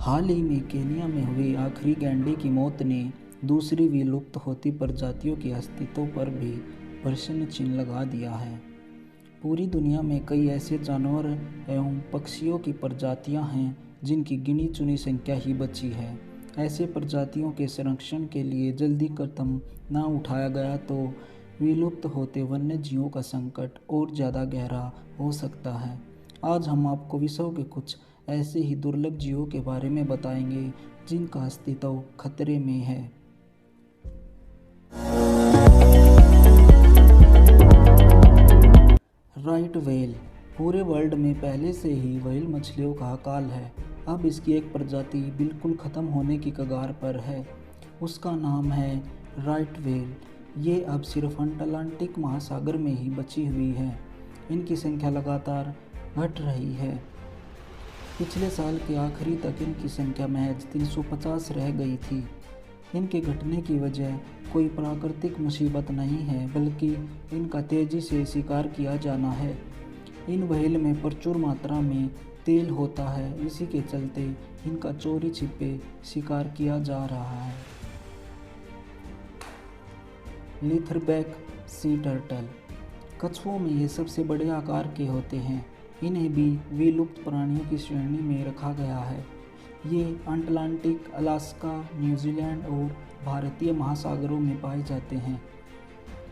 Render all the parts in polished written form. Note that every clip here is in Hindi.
हाल ही में केन्या में हुई आखिरी गैंडे की मौत ने दूसरी विलुप्त होती प्रजातियों के अस्तित्व पर भी प्रश्न चिन्ह लगा दिया है। पूरी दुनिया में कई ऐसे जानवर एवं पक्षियों की प्रजातियां हैं जिनकी गिनी चुनी संख्या ही बची है। ऐसे प्रजातियों के संरक्षण के लिए जल्दी कदम न उठाया गया तो विलुप्त होते वन्य जीवों का संकट और ज़्यादा गहरा हो सकता है। आज हम आपको विश्व के कुछ ऐसे ही दुर्लभ जीवों के बारे में बताएंगे जिनका अस्तित्व खतरे में है। Right whale. पूरे वर्ल्ड में पहले से ही व्हेल मछलियों का अकाल है। अब इसकी एक प्रजाति बिल्कुल ख़त्म होने की कगार पर है। उसका नाम है राइट व्हेल। ये अब सिर्फ अटलांटिक महासागर में ही बची हुई है। इनकी संख्या लगातार घट रही है। पिछले साल के आखिरी तक इनकी संख्या महज 350 रह गई थी। इनके घटने की वजह कोई प्राकृतिक मुसीबत नहीं है, बल्कि इनका तेज़ी से शिकार किया जाना है। इन व्हेल में प्रचुर मात्रा में तेल होता है, इसी के चलते इनका चोरी छिपे शिकार किया जा रहा है। लीथरबैक सी टर्टल। कछुओं में ये सबसे बड़े आकार के होते हैं। इन्हें भी विलुप्त प्राणियों की श्रेणी में रखा गया है। ये अटलांटिक, अलास्का, न्यूजीलैंड और भारतीय महासागरों में पाए जाते हैं।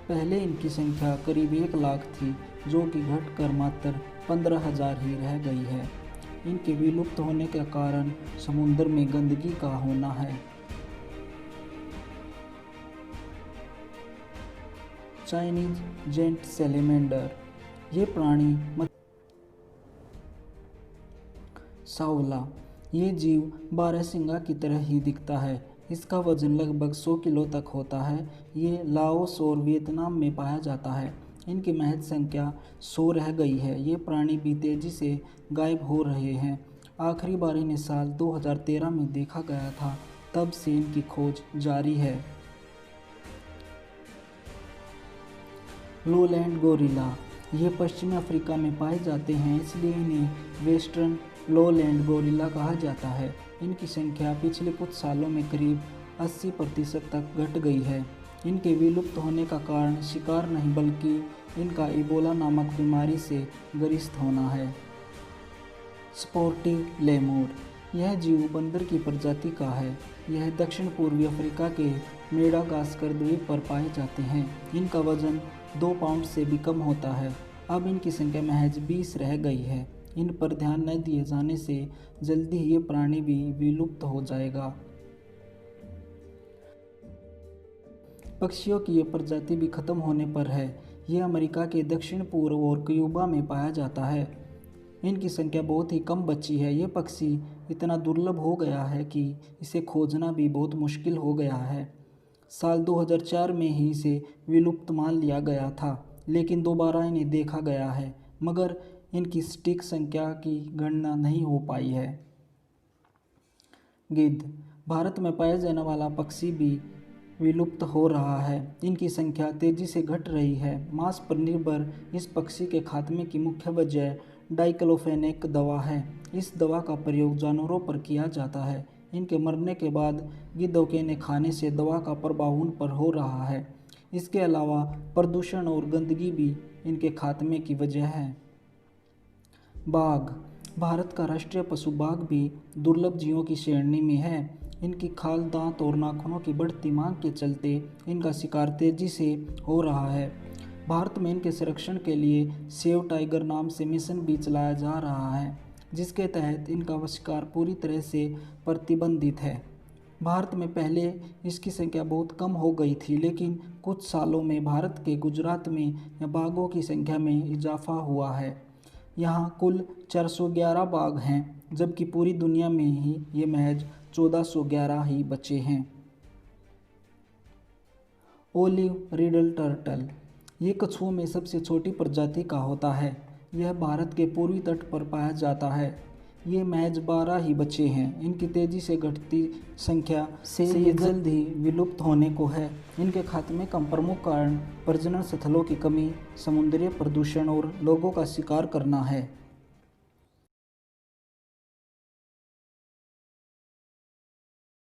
पहले इनकी संख्या करीब 1 लाख थी, जो कि घटकर मात्र 15,000 ही रह गई है। इनके विलुप्त होने का कारण समुद्र में गंदगी का होना है। Chinese giant salamander. ये प्राणी सावला। ये जीव बारहसिंगा की तरह ही दिखता है। इसका वजन लगभग 100 किलो तक होता है। ये लाओस और वियतनाम में पाया जाता है। इनकी महज संख्या 100 रह गई है। ये प्राणी भी तेजी से गायब हो रहे हैं। आखिरी बार इन्हें साल 2013 में देखा गया था, तब से इनकी खोज जारी है। Lowland gorilla. ये पश्चिमी अफ्रीका में पाए जाते हैं, इसलिए इन्हें वेस्टर्न लोलैंड गोरिल्ला कहा जाता है। इनकी संख्या पिछले कुछ सालों में करीब 80% तक घट गई है। इनके विलुप्त होने का कारण शिकार नहीं, बल्कि इनका इबोला नामक बीमारी से ग्रस्त होना है। Sportive lemur. यह जीव बंदर की प्रजाति का है। यह दक्षिण पूर्वी अफ्रीका के मेडागास्कर द्वीप पर पाए जाते हैं। इनका वजन 2 पाउंड से भी कम होता है। अब इनकी संख्या महज 20 रह गई है। इन पर ध्यान न दिए जाने से जल्दी ही ये प्राणी भी विलुप्त हो जाएगा। पक्षियों की ये प्रजाति भी खत्म होने पर है। ये अमेरिका के दक्षिण पूर्व और क्यूबा में पाया जाता है। इनकी संख्या बहुत ही कम बची है। ये पक्षी इतना दुर्लभ हो गया है कि इसे खोजना भी बहुत मुश्किल हो गया है। साल 2004 में ही इसे विलुप्त मान लिया गया था, लेकिन दोबारा इन्हें देखा गया है, मगर इनकी सटीक संख्या की गणना नहीं हो पाई है। गिद्ध। भारत में पाया जाने वाला पक्षी भी विलुप्त हो रहा है। इनकी संख्या तेजी से घट रही है। मांस पर निर्भर इस पक्षी के खात्मे की मुख्य वजह डाइक्लोफेनेक दवा है। इस दवा का प्रयोग जानवरों पर किया जाता है। इनके मरने के बाद गिद्धों के इन्हें खाने से दवा का प्रभाव उन पर हो रहा है। इसके अलावा प्रदूषण और गंदगी भी इनके खात्मे की वजह है। बाघ। भारत का राष्ट्रीय पशु बाघ भी दुर्लभ जीवों की श्रेणी में है। इनकी खाल, दांत और नाखूनों की बढ़ती मांग के चलते इनका शिकार तेजी से हो रहा है। भारत में इनके संरक्षण के लिए सेव टाइगर नाम से मिशन भी चलाया जा रहा है, जिसके तहत इनका शिकार पूरी तरह से प्रतिबंधित है। भारत में पहले इसकी संख्या बहुत कम हो गई थी, लेकिन कुछ सालों में भारत के गुजरात में बाघों की संख्या में इजाफा हुआ है। यहाँ कुल 411 बाघ हैं, जबकि पूरी दुनिया में ही ये महज 1411 ही बचे हैं। Olive riddle turtle. ये कछुओं में सबसे छोटी प्रजाति का होता है। यह भारत के पूर्वी तट पर पाया जाता है। ये महज 12 ही बचे हैं। इनकी तेज़ी से घटती संख्या से ये जल्द ही विलुप्त होने को है। इनके खात्मे का प्रमुख कारण प्रजनन स्थलों की कमी, समुद्री प्रदूषण और लोगों का शिकार करना है।